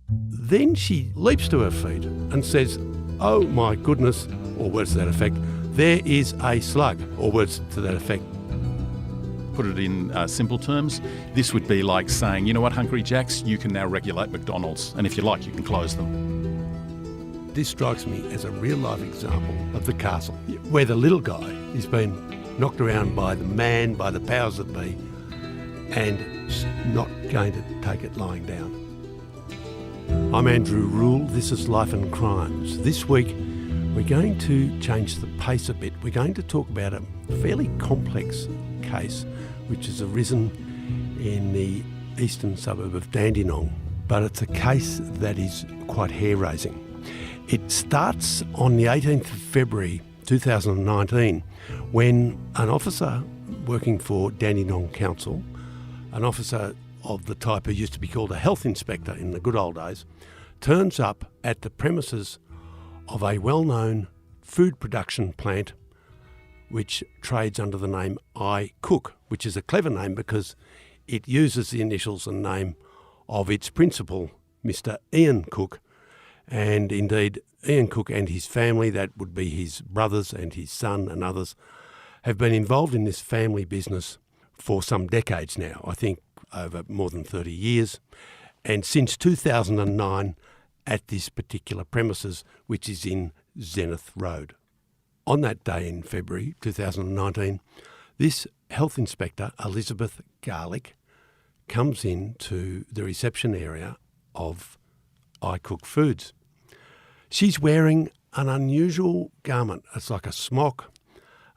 Then she leaps to her feet and says, "Oh my goodness," or words to that effect, "there is a slug," or words to that effect. Put it in simple terms, this would be like saying, you know what, Hungry Jacks, you can now regulate McDonald's, and if you like, you can close them. This strikes me as a real-life example of the castle, where the little guy is being knocked around by the man, by the powers that be, and not going to take it lying down. I'm Andrew Rule, this is Life and Crimes. This week we're going to change the pace a bit. We're going to talk about a fairly complex case which has arisen in the eastern suburb of Dandenong, but it's a case that is quite hair-raising. It starts on the 18th of February 2019 when an officer working for Dandenong Council, an officer of the type who used to be called a health inspector in the good old days, turns up at the premises of a well-known food production plant which trades under the name I Cook, which is a clever name because it uses the initials and name of its principal, Mr. Ian Cook, and indeed Ian Cook and his family, that would be his brothers and his son and others, have been involved in this family business for some decades now, I think over more than 30 years, and since 2009 at this particular premises, which is in Zenith Road. On that day in February 2019, this health inspector, Elizabeth Garlick, comes into the reception area of I Cook Foods. She's wearing an unusual garment. It's like a smock,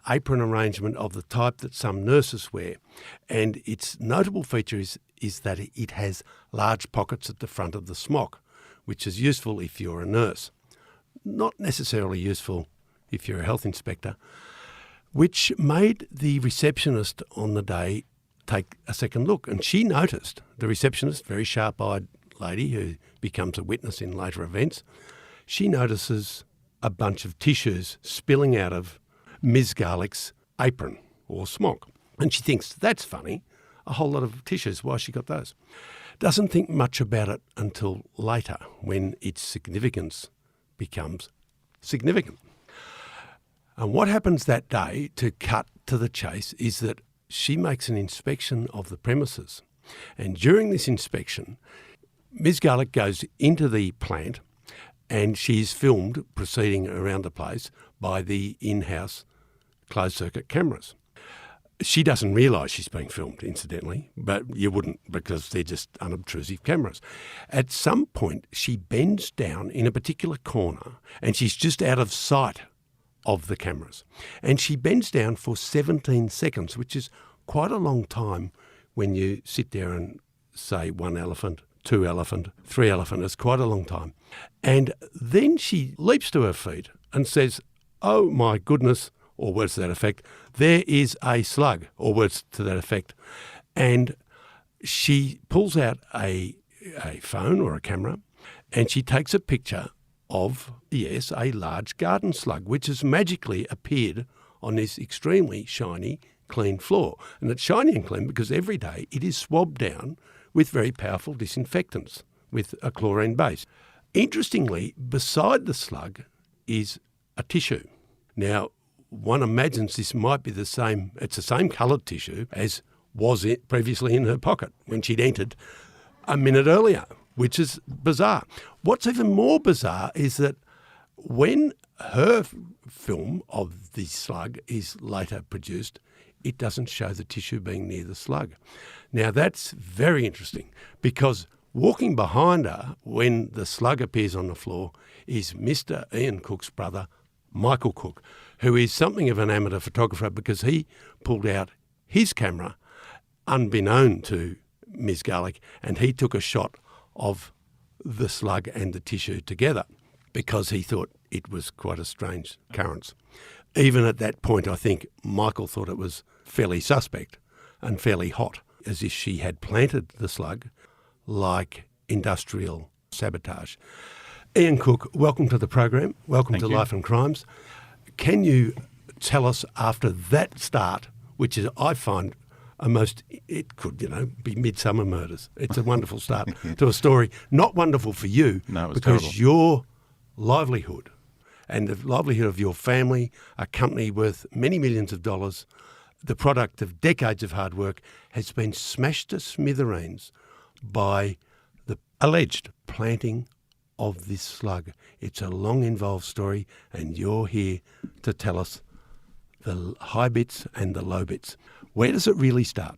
apron arrangement of the type that some nurses wear, and its notable feature is that it has large pockets at the front of the smock, which is useful if you're a nurse. Not necessarily useful if you're a health inspector, which made the receptionist on the day take a second look. And she noticed, the receptionist, very sharp-eyed lady who becomes a witness in later events, she notices a bunch of tissues spilling out of Ms. Garlick's apron or smock. And she thinks, that's funny, a whole lot of tissues, why she got those? Doesn't think much about it until later when its significance becomes significant. And what happens that day, to cut to the chase, is that she makes an inspection of the premises. And during this inspection, Ms. Garlick goes into the plant and she's filmed proceeding around the place by the in-house closed-circuit cameras. She doesn't realise she's being filmed, incidentally, but you wouldn't because they're just unobtrusive cameras. At some point, she bends down in a particular corner and she's just out of sight of the cameras. And she bends down for 17 seconds, which is quite a long time when you sit there and say 1 elephant, 2 elephant, 3 elephant. It's quite a long time. And then she leaps to her feet and says, "Oh my goodness," or words to that effect, "there is a slug," or words to that effect. And she pulls out a phone or a camera and she takes a picture of, yes, a large garden slug, which has magically appeared on this extremely shiny, clean floor. And it's shiny and clean because every day it is swabbed down with very powerful disinfectants with a chlorine base. Interestingly, beside the slug is a tissue. Now, one imagines this might be the same coloured tissue as was it previously in her pocket when she'd entered a minute earlier, which is bizarre. What's even more bizarre is that when her film of the slug is later produced, it doesn't show the tissue being near the slug. Now that's very interesting because walking behind her when the slug appears on the floor is Mr. Ian Cook's brother, Michael Cook, who is something of an amateur photographer because he pulled out his camera unbeknown to Ms. Garlick and he took a shot of the slug and the tissue together because he thought it was quite a strange occurrence. Even at that point, I think Michael thought it was fairly suspect and fairly hot, as if she had planted the slug like industrial sabotage. Ian Cook, welcome to the program. Welcome to Life and Crimes. Can you tell us, after that start, which is, I find it could, be Midsummer Murders. It's a wonderful start to a story. Not wonderful for you, No, it was because terrible. your livelihood and the livelihood of your family, a company worth many millions of dollars, the product of decades of hard work, has been smashed to smithereens by the alleged planting of this slug. It's a long, involved story, and you're here to tell us the high bits and the low bits. Where does it really start?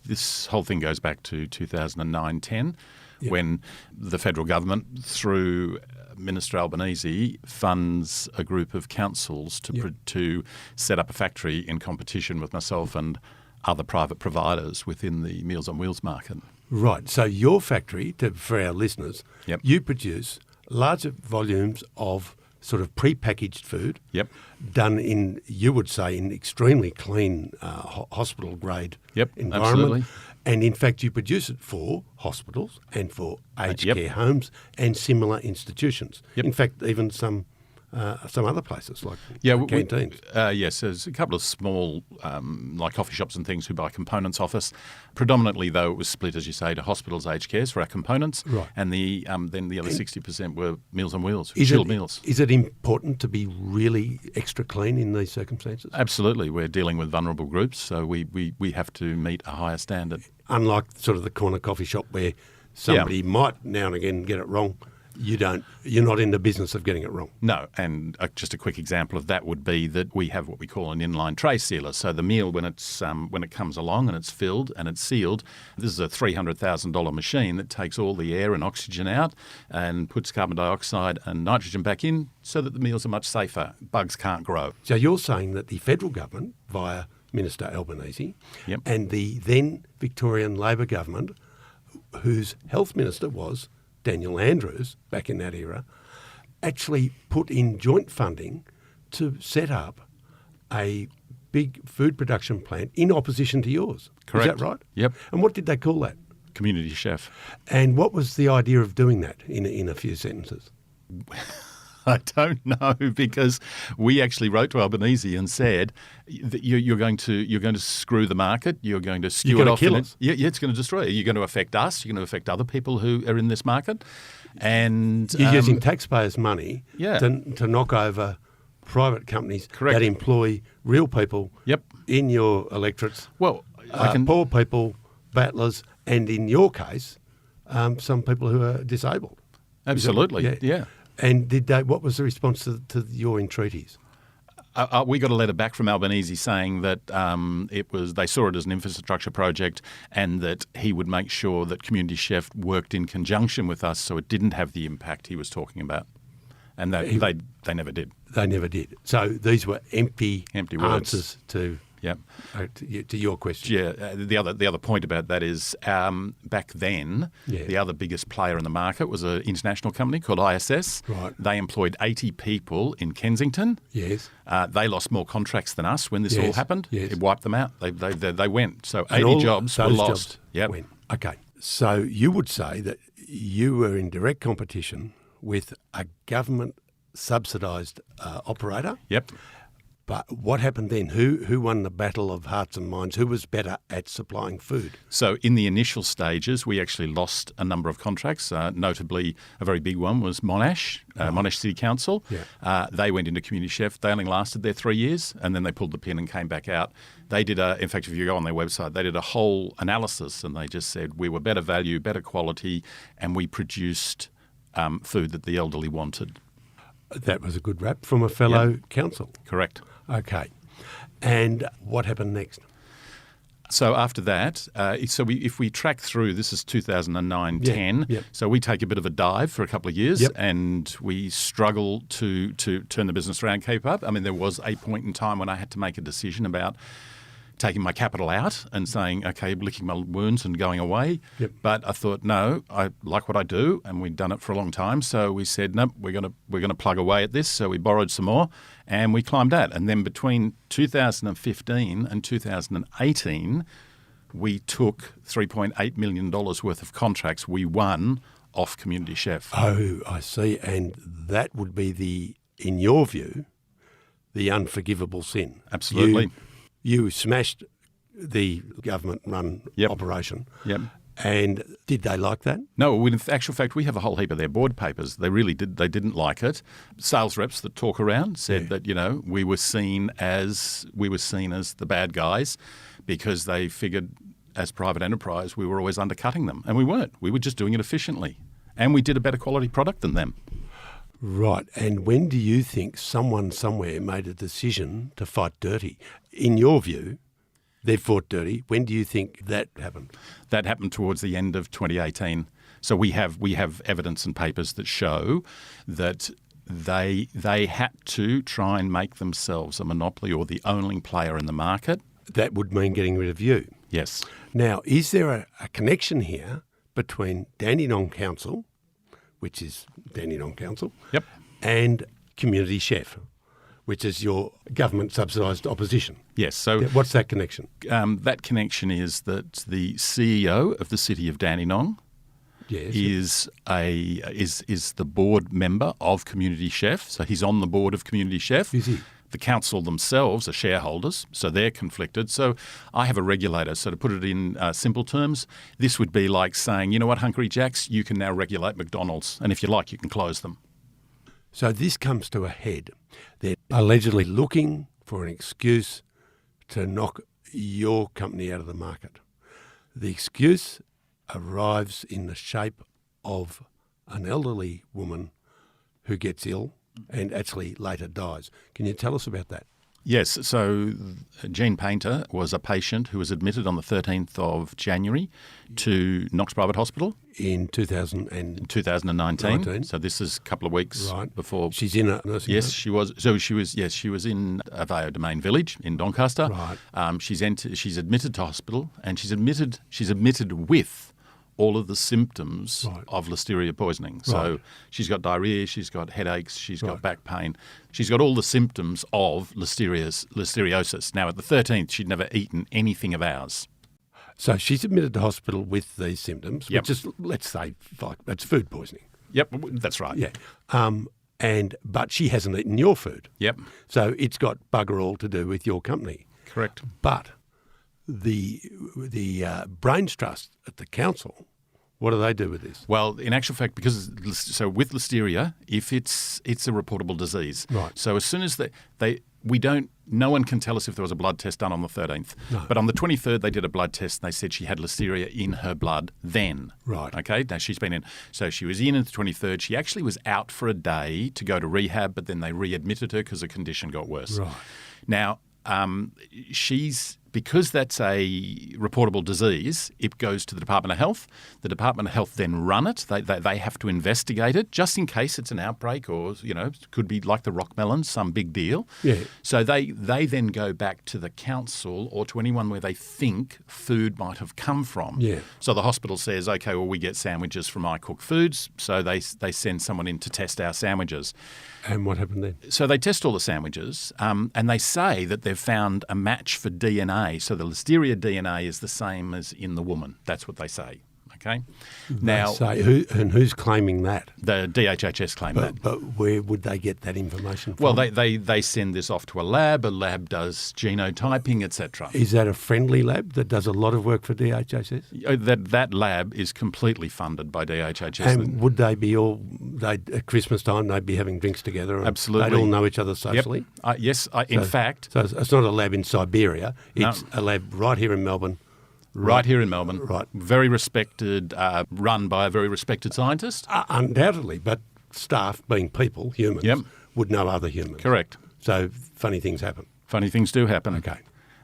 This whole thing goes back to 2009-10, when the federal government, through Minister Albanese, funds a group of councils to set up a factory in competition with myself and other private providers within the Meals on Wheels market. Right. So your factory, for our listeners, you produce large volumes of sort of pre-packaged food done in, you would say, in extremely clean hospital-grade environment. Absolutely. And in fact, you produce it for hospitals and for aged care homes and similar institutions. In fact, even some other places like canteens. Yes, there's a couple of small like coffee shops and things who buy components off us. Predominantly, though, it was split, as you say, to hospitals, aged cares for our components, and then the other 60% were Meals on Wheels, chilled meals. Is it important to be really extra clean in these circumstances? Absolutely. We're dealing with vulnerable groups, so we have to meet a higher standard. Unlike sort of the corner coffee shop where somebody might now and again get it wrong, you're not in the business of getting it wrong. No, and just a quick example of that would be that we have what we call an inline tray sealer. So the meal, when it comes along and it's filled and it's sealed, this is a $300,000 machine that takes all the air and oxygen out and puts carbon dioxide and nitrogen back in so that the meals are much safer. Bugs can't grow. So you're saying that the federal government, via Minister Albanese, and the then Victorian Labor government, whose health minister was Daniel Andrews, back in that era, actually put in joint funding to set up a big food production plant in opposition to yours. Correct. Is that right? Yep. And what did they call that? Community chef. And what was the idea of doing that in a few sentences? I don't know, because we actually wrote to Albanese and said that you're going to screw the market. You're going to skew it off. Kill us. Yeah, it's going to destroy it. You're going to affect us. You're going to affect other people who are in this market. And you're using taxpayers' money Yeah. to knock over private companies Correct. that employ real people Yep. in your electorates. Well, Poor people, battlers, and in your case, some people who are disabled. Absolutely, yeah. And what was the response to your entreaties? We got a letter back from Albanese saying that they saw it as an infrastructure project and that he would make sure that Community Chef worked in conjunction with us so it didn't have the impact he was talking about. And they never did. They never did. So these were empty words. Answers to your question. Yeah. The other point about that is back then, the other biggest player in the market was an international company called ISS. Right. They employed 80 people in Kensington. Yes. They lost more contracts than us when this all happened. Yes. It wiped them out. They went. So And 80 jobs were lost. Went. Okay. So you would say that you were in direct competition with a government subsidised operator. Yep. But what happened then? Who won the battle of hearts and minds? Who was better at supplying food? So in the initial stages, we actually lost a number of contracts. Notably, a very big one was Monash, Monash City Council. Yeah. They went into Community Chef. They only lasted there 3 years, and then they pulled the pin and came back out. They did in fact, if you go on their website, they did a whole analysis, and they just said we were better value, better quality, and we produced food that the elderly wanted. That was a good rap from a fellow council. Correct. Okay. And what happened next? So after that, if we track through, this is 2009-10, Yep. so we take a bit of a dive for a couple of years Yep. and we struggle to turn the business around, keep up. I mean, there was a point in time when I had to make a decision about taking my capital out and saying, okay, licking my wounds and going away. Yep. But I thought, no, I like what I do, and we'd done it for a long time. So we said, no, we're going to plug away at this. So we borrowed some more, and we climbed out. And then between 2015 and 2018, we took $3.8 million worth of contracts we won off Community Chef. Oh, I see. And that would be in your view, the unforgivable sin. Absolutely. You smashed the government-run Yep. operation. Yep. And did they like that? No, in actual fact, we have a whole heap of their board papers. They really did. They didn't like it. Sales reps that talk around said that we were seen as the bad guys because they figured as private enterprise we were always undercutting them, and we weren't. We were just doing it efficiently, and we did a better quality product than them. Right. And when do you think someone somewhere made a decision to fight dirty? In your view, they fought dirty. When do you think that happened? That happened towards the end of 2018. So we have evidence and papers that show that they had to try and make themselves a monopoly or the only player in the market. That would mean getting rid of you. Yes. Now, is there a connection here between Dandenong Council, which is Dandenong Council, Yep. and Community Chef, which is your government-subsidised opposition? Yes. So What's that connection? that connection is that the CEO of the city of Dandenong Yes. is the board member of Community Chef. So he's on the board of Community Chef. Is he? The council themselves are shareholders, so they're conflicted. So I have a regulator. So to put it in simple terms, this would be like saying, you know what, Hungry Jacks, you can now regulate McDonald's, and if you like, you can close them. So this comes to a head. They're allegedly looking for an excuse to knock your company out of the market. The excuse arrives in the shape of an elderly woman who gets ill and actually later dies. Can you tell us about that? Yes, so Jean Painter was a patient who was admitted on the 13th of January to Knox Private Hospital In in 2019. So this is a couple of weeks before. She's in a nursing Yes, home? she was. So she was. Yes, she was in Aveo Domain Village in Doncaster. Right. She's admitted to hospital, and she's admitted with all of the symptoms of listeria poisoning. So she's got diarrhea, she's got headaches, she's got back pain. She's got all the symptoms of listeriosis. Now, at the 13th, she'd never eaten anything of ours. So she's admitted to hospital with these symptoms, Yep. which is, let's say, like it's food poisoning. Yep, that's right. Yeah. But she hasn't eaten your food. Yep, So it's got bugger all to do with your company. correct. But the Brains Trust at the council, what do they do with this? Well, in actual fact, because with listeria, if it's a reportable disease, Right. So as soon as no one can tell us if there was a blood test done on the 13th. No. But on the 23rd, they did a blood test and they said she had listeria in her blood then. Right. Okay. Now she's been in. So she was in on the 23rd. She actually was out for a day to go to rehab, but then they readmitted her because her condition got worse. Right. Now, because that's a reportable disease, it goes to the Department of Health. The Department of Health then run it. They have to investigate it just in case it's an outbreak or, it could be like the rockmelons, some big deal. Yeah. So they then go back to the council or to anyone where they think food might have come from. Yeah. So the hospital says, okay, well, we get sandwiches from iCook Foods. So they send someone in to test our sandwiches. And what happened then? So they test all the sandwiches and they say that they've found a match for DNA. So the listeria DNA is the same as in the woman. That's what they say. Okay. Now, Who's claiming that? the DHHS claim that. But where would they get that information from? Well, they send this off to a lab. A lab does genotyping, etc. Is that a friendly lab that does a lot of work for DHHS? That lab is completely funded by DHHS. And would they be at Christmas time, they'd be having drinks together? And Absolutely. They'd all know each other socially? Yep. Yes, in fact. So it's not a lab in Siberia. It's a lab right here in Melbourne. Right here in Melbourne. Right. Very respected, run by a very respected scientist. Undoubtedly, but staff, being people, humans, Yep. would know other humans. Correct. So funny things happen. Funny things do happen. Okay.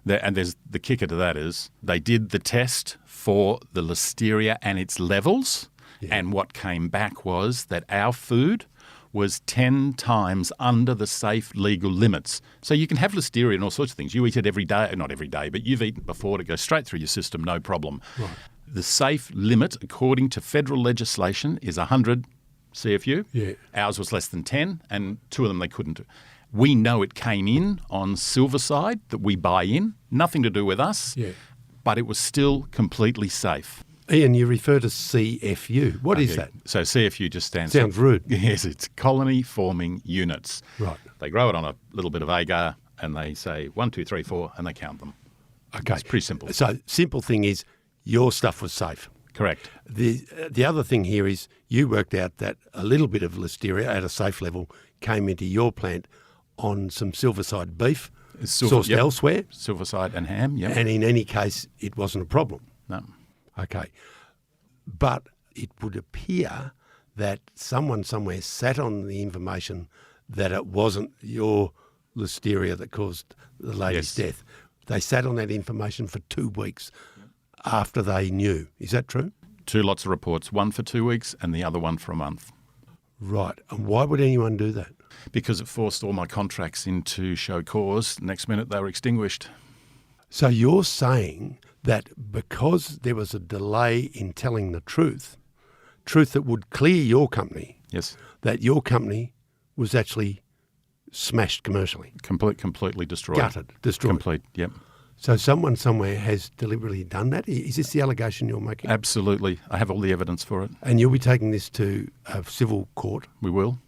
And there's the kicker to that is they did the test for the listeria and its levels, and what came back was that our food was 10 times under the safe legal limits. So you can have listeria and all sorts of things. You eat it every day, not every day, but you've eaten before to go straight through your system, no problem. Right. The safe limit, according to federal legislation, is 100 CFU. Yeah. Ours was less than 10, and two of them they couldn't do. We know it came in on Silverside that we buy in, nothing to do with us, but it was still completely safe. Ian, you refer to CFU. What is that? So CFU just stands Sounds rude. Yes, it's colony forming units. Right. They grow it on a little bit of agar and they say 1, 2, 3, 4 and they count them. Okay. It's pretty simple. So simple thing is your stuff was safe. Correct. The other thing here is you worked out that a little bit of listeria at a safe level came into your plant on some silverside beef sourced elsewhere. Silverside and ham, yeah. And in any case, it wasn't a problem. No. Okay. But it would appear that someone somewhere sat on the information that it wasn't your listeria that caused the lady's death. They sat on that information for 2 weeks after they knew. Is that true? 2 lots of reports, one for 2 weeks and the other one for a month. Right. And why would anyone do that? Because it forced all my contracts into show cause. Next minute they were extinguished. So you're saying that because there was a delay in telling the truth that would clear your company, Yes. that your company was actually smashed commercially. Completely destroyed. Gutted, destroyed. Complete, yep. So someone somewhere has deliberately done that? Is this the allegation you're making? Absolutely. I have all the evidence for it. And you'll be taking this to a civil court We will.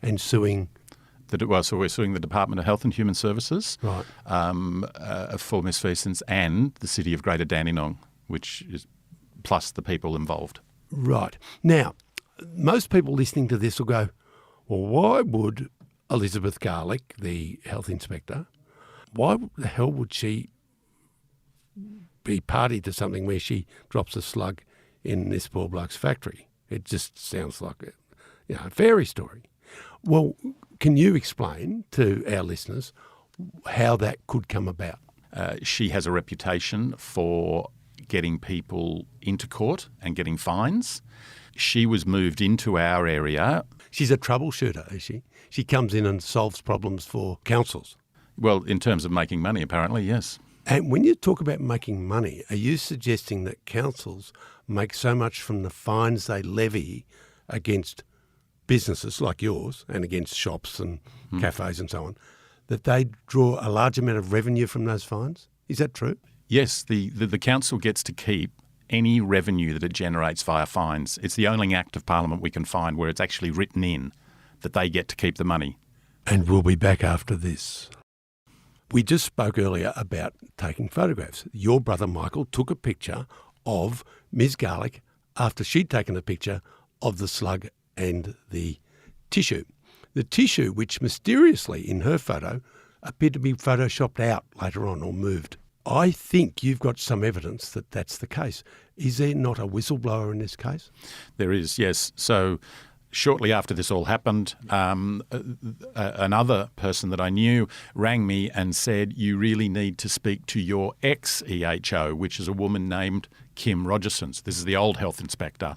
and suing? So we're suing the Department of Health and Human Services Right. for misfeasance and the City of Greater Dandenong, which is plus the people involved. Right. Now, most people listening to this will go, well, why would Elizabeth Garlick, the health inspector, why the hell would she be party to something where she drops a slug in this poor bloke's factory? It just sounds like a fairy story. Well, can you explain to our listeners how that could come about? She has a reputation for getting people into court and getting fines. She was moved into our area. She's a troubleshooter, is she? She comes in and solves problems for councils. Well, in terms of making money, apparently, yes. And when you talk about making money, are you suggesting that councils make so much from the fines they levy against businesses like yours and against shops and cafes and so on, that they draw a large amount of revenue from those fines? Is that true? Yes, the council gets to keep any revenue that it generates via fines. It's the only act of Parliament we can find where it's actually written in that they get to keep the money. And we'll be back after this. We just spoke earlier about taking photographs. Your brother Michael took a picture of Ms. Garlick after she'd taken a picture of the slug and the tissue. The tissue, which mysteriously in her photo appeared to be photoshopped out later on or moved. I think you've got some evidence that that's the case. Is there not a whistleblower in this case? There is, yes. So shortly after this all happened, another person that I knew rang me and said, you really need to speak to your ex-EHO, which is a woman named Kim Rogerson. This is the old health inspector.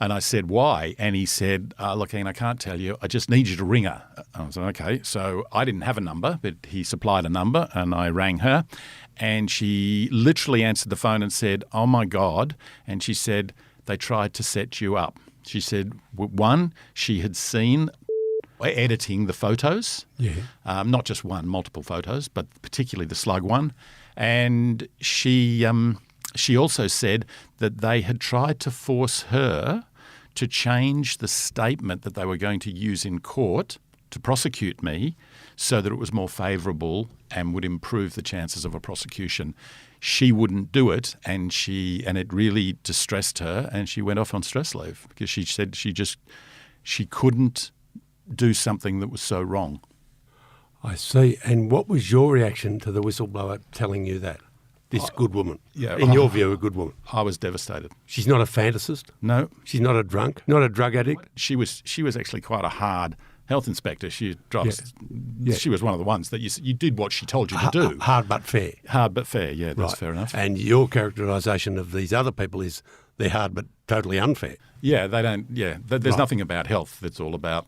And I said, why? And he said, look, Ian, I can't tell you. I just need you to ring her. I was like, okay. So I didn't have a number, but he supplied a number and I rang her. And she literally answered the phone and said, oh, my God. And she said, they tried to set you up. She said, one, she had seen editing the photos. Yeah. Not just one, multiple photos, but particularly the slug one. And she also said that they had tried to force her to change the statement that they were going to use in court to prosecute me so that it was more favourable and would improve the chances of a prosecution. She wouldn't do it, and it really distressed her, and she went off on stress leave because she said she couldn't do something that was so wrong. I see. And what was your reaction to the whistleblower telling you that? This good woman. Yeah. In your view, a good woman. I was devastated. She's not a fantasist? No. She's not a drunk? Not a drug addict? She was actually quite a hard health inspector. She was one of the ones that you did what she told you to do. Hard but fair. Hard but fair, yeah, that's fair enough. And your characterisation of these other people is they're hard but totally unfair. Yeah, they don't, there's nothing about health that's all about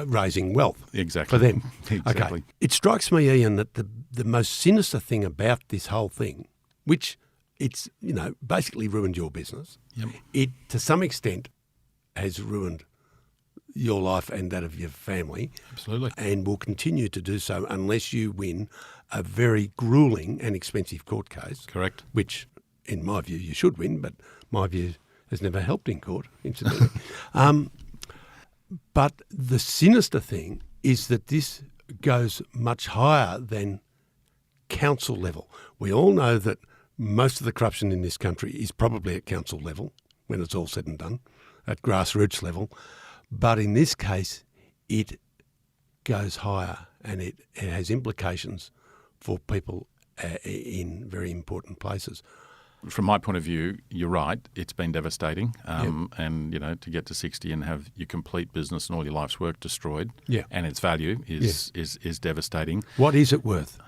raising wealth. Exactly. For them. Exactly. Okay. It strikes me, Ian, that the most sinister thing about this whole thing, which it's, basically ruined your business, it to some extent has ruined your life and that of your family. Absolutely. And will continue to do so unless you win a very gruelling and expensive court case. Correct. Which, in my view, you should win, but my view has never helped in court, incidentally. But the sinister thing is that this goes much higher than council level. We all know that most of the corruption in this country is probably at council level, when it's all said and done, at grassroots level. But in this case, it goes higher, and it has implications for people in very important places. From my point of view, you're right. It's been devastating, and to get to 60 and have your complete business and all your life's work destroyed, and its value is devastating. What is it worth?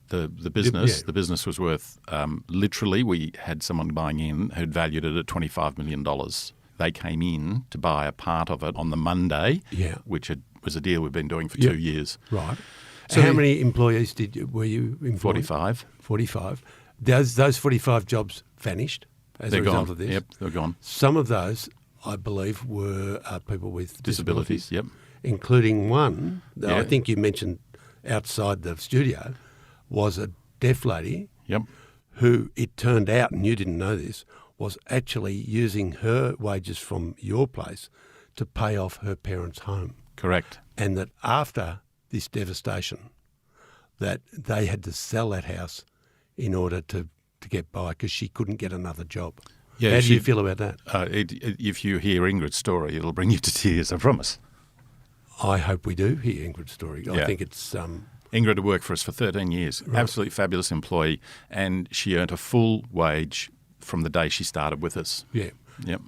The business was worth literally. We had someone buying in who'd valued it at $25 million. They came in to buy a part of it on the Monday, which was a deal we've been doing for 2 years. Right. So how many employees were you employing? 45. 45. Those 45 jobs vanished as a result of this? Yep, they're gone. Some of those, I believe, were people with disabilities. Yep. Including one that I think you mentioned outside the studio, was a deaf lady who, it turned out, and you didn't know this, was actually using her wages from your place to pay off her parents' home. Correct. And that after this devastation, that they had to sell that house in order to get by because she couldn't get another job. Yeah, how do you feel about that? If you hear Ingrid's story, it'll bring you to tears, I promise. I hope we do hear Ingrid's story. I think it's... Ingrid had worked for us for 13 years, absolutely fabulous employee, and she earned a full wage from the day she started with us. Yeah. Yep.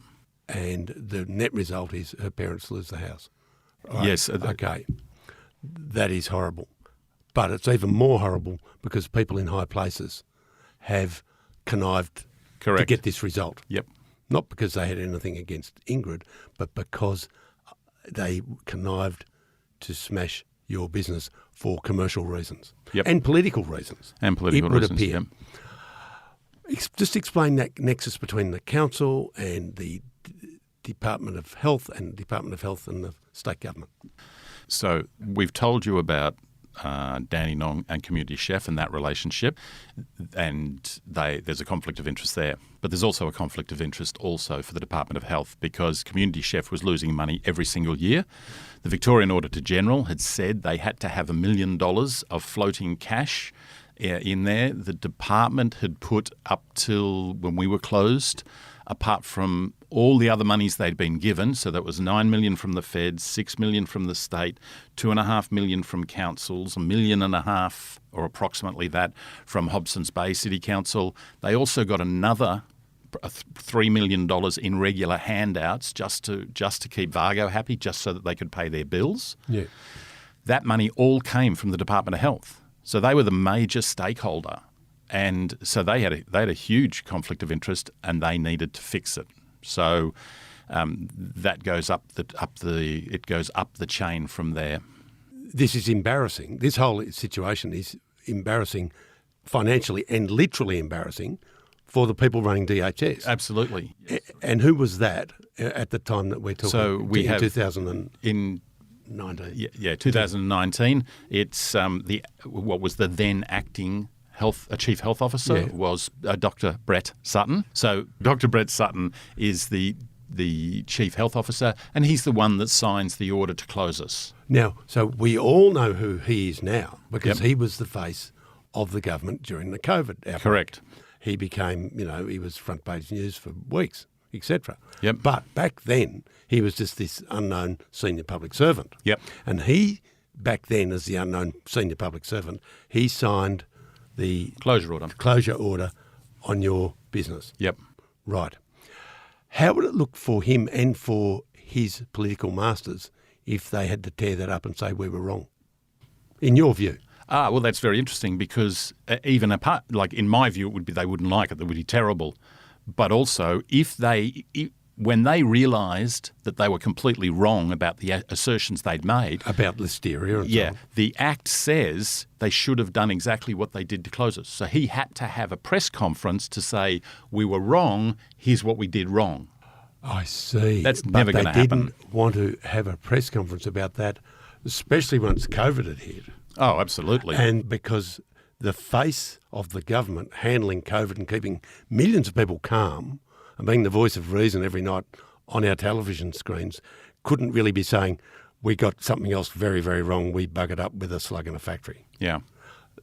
And the net result is her parents lose the house. Right. Yes. Okay. That is horrible. But it's even more horrible because people in high places have connived to get this result. Yep. Not because they had anything against Ingrid, but because they connived to smash your business for commercial reasons and political reasons. And political reasons, appear. Just explain that nexus between the council and the Department of Health and the state government. So we've told you about Dandenong and Community Chef and that relationship, and there's a conflict of interest there. But there's also a conflict of interest also for the Department of Health because Community Chef was losing money every single year. The Victorian Auditor-General had said they had to have $1 million of floating cash in there. The department had put up till when we were closed, apart from all the other monies they'd been given, so that was $9 million from the feds, $6 million from the state, $2.5 million from councils, $1.5 million or approximately that from Hobsons Bay City Council. They also got another $3 million in regular handouts just to keep Vargo happy, just so that they could pay their bills. Yeah. That money all came from the Department of Health. So they were the major stakeholder. And so they had a huge conflict of interest, and they needed to fix it. So that goes up the chain from there. This is embarrassing. This whole situation is embarrassing, financially and literally embarrassing for the people running DHS. Absolutely. And who was that at the time that we're talking? So we have 2019. 2019. It's what was the then acting chief health officer was Dr. Brett Sutton. So Dr. Brett Sutton is the chief health officer, and he's the one that signs the order to close us. Now, so we all know who he is now because he was the face of the government during the COVID outbreak. Correct. He became, he was front page news for weeks, etc. Yep. But back then, he was just this unknown senior public servant. Yep. And he, back then, as the unknown senior public servant, he signed the closure order on your business. Yep. Right. How would it look for him and for his political masters if they had to tear that up and say we were wrong, in your view? Well, that's very interesting because even apart, like in my view, they wouldn't like it. That would be terrible. But also, when they realised that they were completely wrong about the assertions they'd made about listeria, and so on. The Act says they should have done exactly what they did to close us. So he had to have a press conference to say we were wrong. Here's what we did wrong. I see. That's never going to happen. They didn't want to have a press conference about that, especially once COVID had hit. Oh, absolutely. And because the face of the government handling COVID and keeping millions of people calm and being the voice of reason every night on our television screens couldn't really be saying, we got something else very, very wrong, we buggered up with a slug in a factory. Yeah.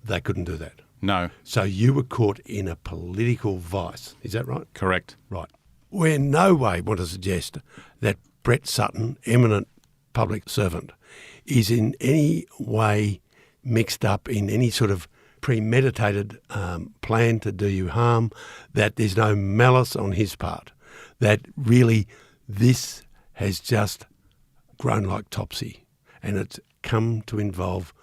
They couldn't do that. No. So you were caught in a political vice. Is that right? Correct. Right. We in no way want to suggest that Brett Sutton, eminent public servant, is in any way mixed up in any sort of premeditated plan to do you harm, that there's no malice on his part, that really this has just grown like Topsy and it's come to involve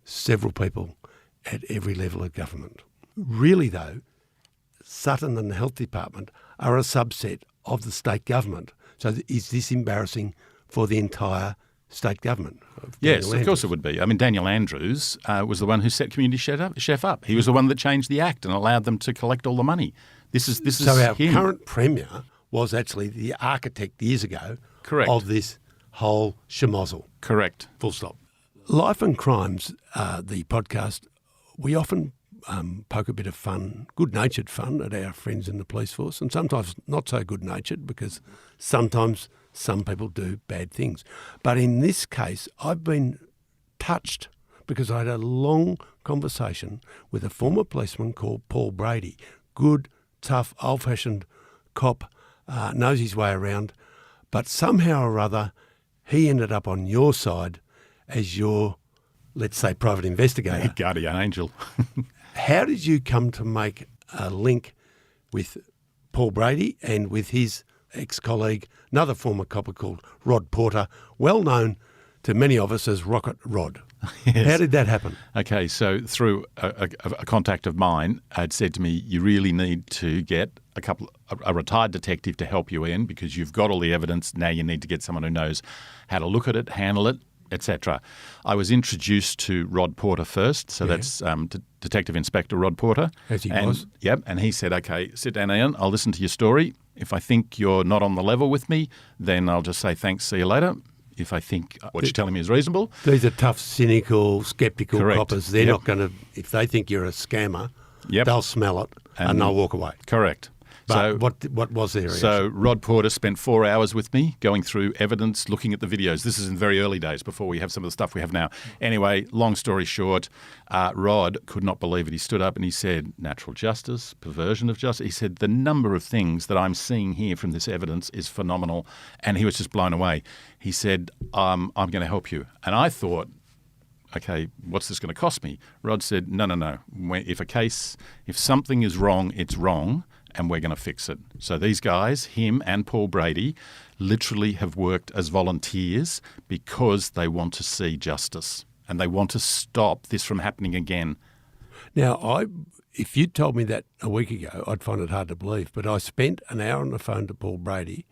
several people at every level of government. Really though, Sutton and the Health Department are a subset of the state government. So is this embarrassing for the entire state government? Yes, of course it would be. I mean, Daniel Andrews was the one who set Community Chef up. He was the one that changed the Act and allowed them to collect all the money. This is so our him. Current Premier was actually the architect years ago Correct. of this whole schmozzle. Correct. Full stop. Life and Crimes, the podcast, we often poke a bit of fun, good-natured fun at our friends in the police force, and sometimes not so good-natured because sometimes some people do bad things. But in this case, I've been touched because I had a long conversation with a former policeman called Paul Brady. Good, tough, old-fashioned cop, knows his way around, but somehow or other he ended up on your side as your, let's say, private investigator. Guardian angel. How did you come to make a link with Paul Brady and with his ex-colleague, another former copper called Rod Porter, well known to many of us as Rocket Rod? Yes. How did that happen? Okay, so through a contact of mine had said to me, you really need to get a retired detective to help you in because you've got all the evidence. Now you need to get someone who knows how to look at it, handle it, etc. I was introduced to Rod Porter first, so that's Detective Inspector Rod Porter. As he was. Yep, and he said, okay, sit down, Ian, I'll listen to your story. If I think you're not on the level with me, then I'll just say thanks, see you later. If I think what you're telling me is reasonable. These are tough, cynical, sceptical Correct. coppers. They're not going to, if they think you're a scammer, they'll smell it and they'll walk away. Correct. But So what was their reaction? So Rod Porter spent 4 hours with me going through evidence, looking at the videos. This is in very early days before we have some of the stuff we have now. Anyway, long story short, Rod could not believe it. He stood up and he said, natural justice, perversion of justice. He said, the number of things that I'm seeing here from this evidence is phenomenal. And he was just blown away. He said, I'm going to help you. And I thought, okay, what's this going to cost me? Rod said, no. If something is wrong, it's wrong. And we're going to fix it. So these guys, him and Paul Brady, literally have worked as volunteers because they want to see justice and they want to stop this from happening again. Now, if you'd told me that a week ago, I'd find it hard to believe. But I spent an hour on the phone to Paul Brady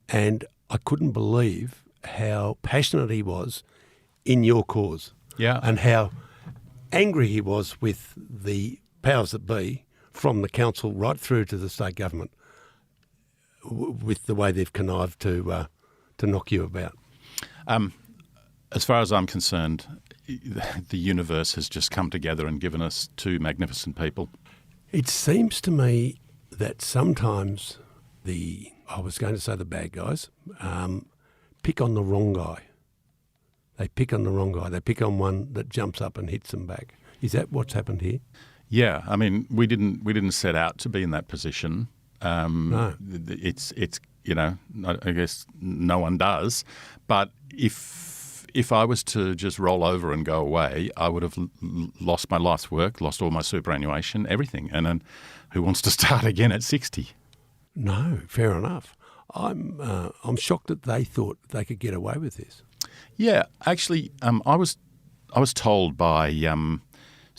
and I couldn't believe how passionate he was in your cause. Yeah. And how angry he was with the powers that be, from the council right through to the state government, with the way they've connived to knock you about. As far as I'm concerned, the universe has just come together and given us two magnificent people. It seems to me that sometimes I was going to say the bad guys, pick on the wrong guy. They pick on the wrong guy. They pick on one that jumps up and hits them back. Is that what's happened here? Yeah, I mean, we didn't set out to be in that position. No. It's I guess no one does. But if I was to just roll over and go away, I would have lost my life's work, lost all my superannuation, everything. And then who wants to start again at 60? No, fair enough. I'm shocked that they thought they could get away with this. Yeah, actually, I was told by.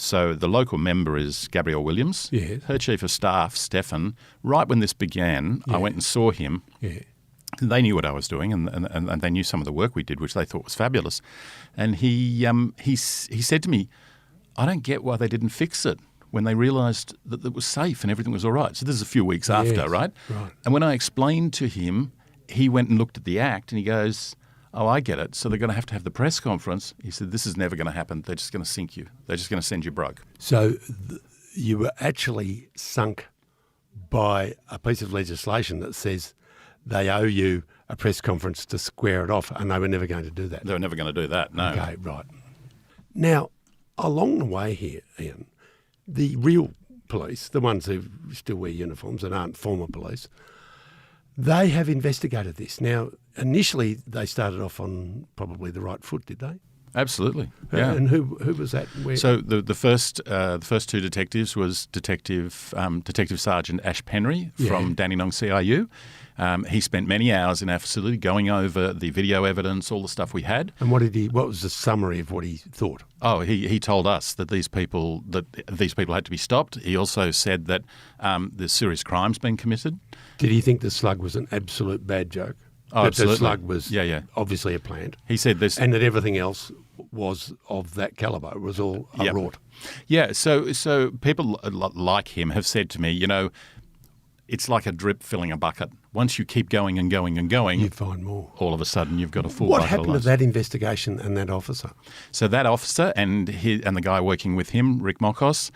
So the local member is Gabrielle Williams. Yes. Her chief of staff, Stefan, right when this began, I went and saw him. Yeah. They knew what I was doing and they knew some of the work we did, which they thought was fabulous. And he said to me, I don't get why they didn't fix it when they realised that it was safe and everything was all right. So this is a few weeks after, right? Right. And when I explained to him, he went and looked at the Act and he goes, oh, I get it. So they're going to have the press conference. He said, this is never going to happen. They're just going to sink you. They're just going to send you broke. So you were actually sunk by a piece of legislation that says they owe you a press conference to square it off, and they were never going to do that. They were never going to do that, no. Okay, right. Now, along the way here, Ian, the real police, the ones who still wear uniforms and aren't former police, they have investigated this. Now, initially they started off on probably the right foot, did they? Absolutely. Yeah. And who was that? Where? So the first two detectives was Detective Sergeant Ash Penry from Dandenong CIU. He spent many hours in our facility going over the video evidence, all the stuff we had. And what was the summary of what he thought? Oh, he told us that these people had to be stopped. He also said that there's serious crimes being committed. Did he think the slug was an absolute bad joke? Oh, that absolutely. The slug was obviously a plant. He said this, and that everything else was of that calibre. It was all a rort. Yeah. So people like him have said to me, it's like a drip filling a bucket. Once you keep going and going and going, you find more. All of a sudden, you've got a full. What happened to that investigation and that officer? So that officer and the guy working with him, Rick Mokos,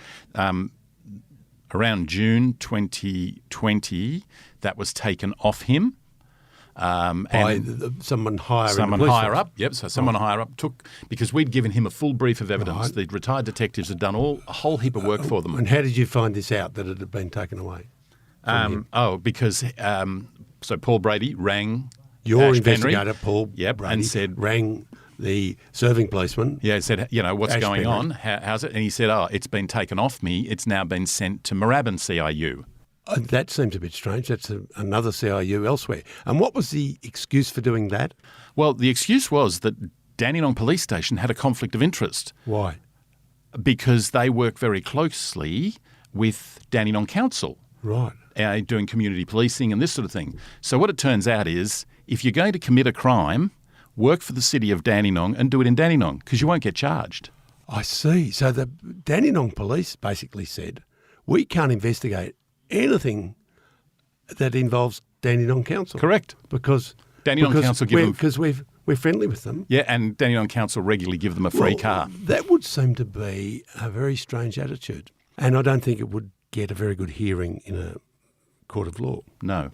around June 2020, that was taken off him. By someone higher up. Yep. So someone higher up took, because we'd given him a full brief of evidence. Right. The retired detectives had done a whole heap of work for them. And how did you find this out, that it had been taken away? Because so Paul Brady rang your Ash investigator, Penry, Paul Brady, and rang the serving policeman. Yeah, said, what's Ash going Penry. on? How's it? And he said, it's been taken off me. It's now been sent to Moorabbin CIU. That seems a bit strange. That's another CIU elsewhere. And what was the excuse for doing that? Well, the excuse was that Dandenong Police Station had a conflict of interest. Why? Because they work very closely with Dandenong Council. Right. Doing community policing and this sort of thing. So what it turns out is, if you're going to commit a crime, work for the city of Dandenong and do it in Dandenong, because you won't get charged. I see. So the Dandenong Police basically said, we can't investigate anything that involves Dandenong Council. Correct. Because Council give them... Because we're friendly with them. Yeah, and Dandenong Council regularly give them a free car. That would seem to be a very strange attitude. And I don't think it would get a very good hearing in a court of law. No.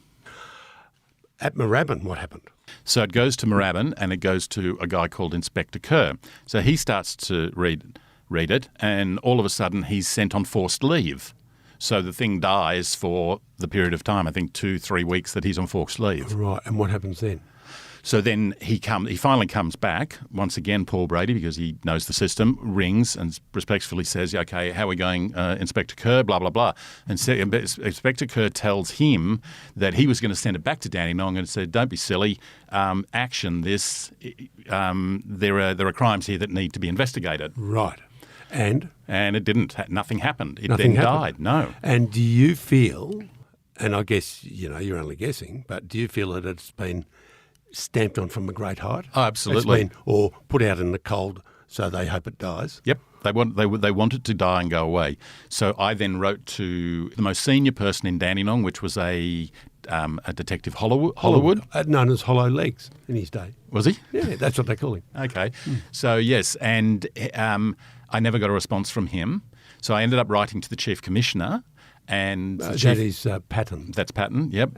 At Moorabbin, what happened? So it goes to Moorabbin and it goes to a guy called Inspector Kerr. So he starts to read it, and all of a sudden he's sent on forced leave. So the thing dies for the period of time, I think 2-3 weeks that he's on forced leave. Right, and what happens then? So then he finally comes back, once again, Paul Brady, because he knows the system, rings and respectfully says, okay, how are we going, Inspector Kerr, blah, blah, blah. And Inspector Kerr tells him that he was going to send it back to Dandenong and said, don't be silly, action this. There are crimes here that need to be investigated. Right. And it didn't. Nothing happened. It Nothing then happened. died. No. And do you feel, and I guess, you're only guessing, but do you feel that it's been stamped on from a great height? Oh, absolutely. Or put out in the cold so they hope it dies? Yep. They want it to die and go away. So I then wrote to the most senior person in Dandenong, which was a Detective Hollywood. Known as Hollow Legs in his day. Was he? Yeah, that's what they call him. Okay. So, yes, and I never got a response from him. So I ended up writing to the Chief Commissioner. And that is Patton. That's Patton, yep.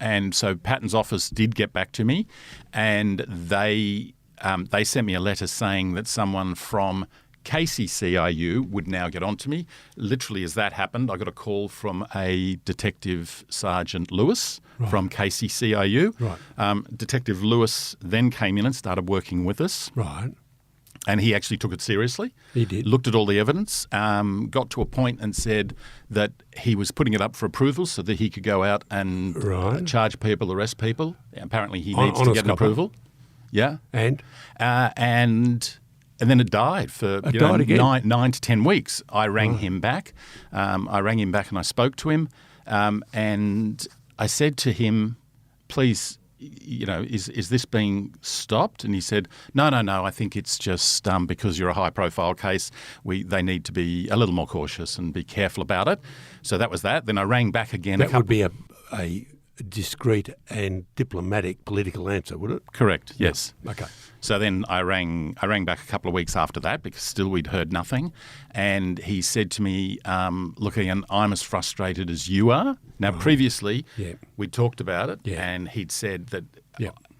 And so Patton's office did get back to me, and they sent me a letter saying that someone from KCCIU would now get on to me. Literally as that happened, I got a call from a Detective Sergeant Lewis from KCCIU. Right. Detective Lewis then came in and started working with us. Right. And he actually took it seriously. He did. Looked at all the evidence, got to a point and said that he was putting it up for approval so that he could go out and charge people, arrest people. Apparently he needs to get an approval. Yeah. And then it died for died again. 9 to 10 weeks. I rang him back. I rang him back and I spoke to him. And I said to him, please, is this being stopped? And he said, no, I think it's just because you're a high-profile case, they need to be a little more cautious and be careful about it. So that was that. Then I rang back again. That would be a discreet and diplomatic political answer, would it? Correct, yes. Okay. So then I rang back a couple of weeks after that because still we'd heard nothing. And he said to me, look, Ian, I'm as frustrated as you are. Now, previously, we talked about it, and he'd said that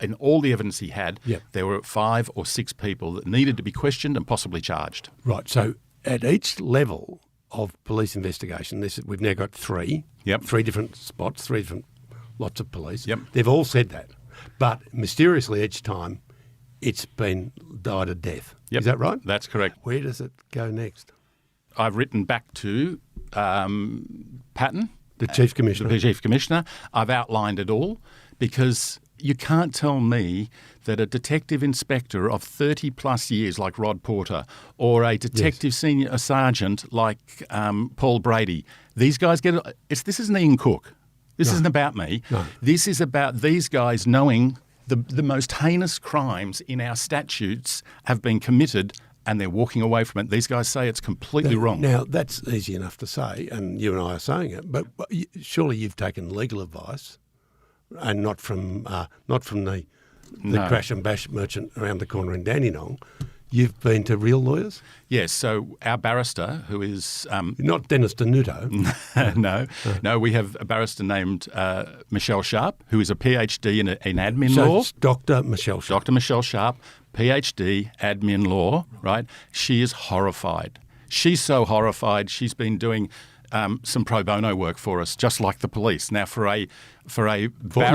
in all the evidence he had, there were 5 or 6 people that needed to be questioned and possibly charged. Right. So at each level, of police investigation. We've now got three. Yep. 3 different spots, 3 different lots of police. Yep. They've all said that. But mysteriously each time it's been died a death. Yep. Is that right? That's correct. Where does it go next? I've written back to Patton, The Chief Commissioner. the Chief Commissioner. I've outlined it all because you can't tell me that a detective inspector of 30 plus years like Rod Porter or a detective senior sergeant like Paul Brady, these guys this isn't Ian Cook. This isn't about me. No. This is about these guys knowing the most heinous crimes in our statutes have been committed and they're walking away from it. These guys say it's completely wrong. Now, that's easy enough to say, and you and I are saying it, but surely you've taken legal advice and not from the crash and bash merchant around the corner in Dandenong. You've been to real lawyers? Yes, so our barrister, who is... Not Dennis Denuto. No, we have a barrister named Michelle Sharp, who is a PhD in admin So law. it's Dr. Michelle Sharp. Dr. Michelle Sharp, PhD, admin law, right? She is horrified. She's so horrified, she's been doing some pro bono work for us, just like the police. Now, for a barrister...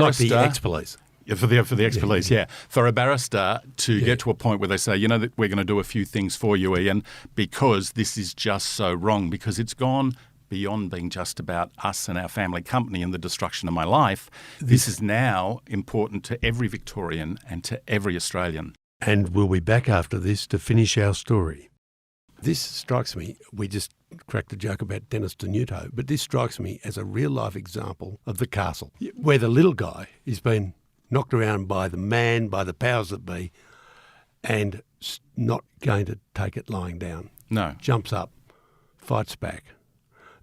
Like the ex-police. Yeah, for the ex-police, yeah. For a barrister to get to a point where they say, you know, that we're going to do a few things for you, Ian, because this is just so wrong, because it's gone beyond being just about us and our family company and the destruction of my life. This is now important to every Victorian and to every Australian. And we'll be back after this to finish our story. This strikes me, we just cracked a joke about Dennis Denuto, but this strikes me as a real-life example of the castle, where the little guy is being knocked around by the man, by the powers that be, and not going to take it lying down. No. Jumps up, fights back.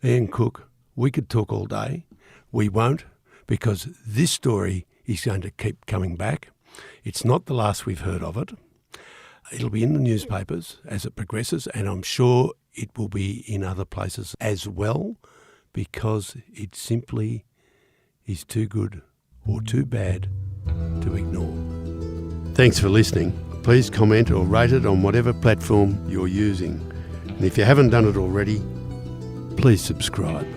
Ian Cook, we could talk all day. We won't, because this story is going to keep coming back. It's not the last we've heard of it. It'll be in the newspapers as it progresses, and I'm sure it will be in other places as well, because it simply is too good or too bad to ignore. Thanks for listening. Please comment or rate it on whatever platform you're using. And if you haven't done it already, please subscribe.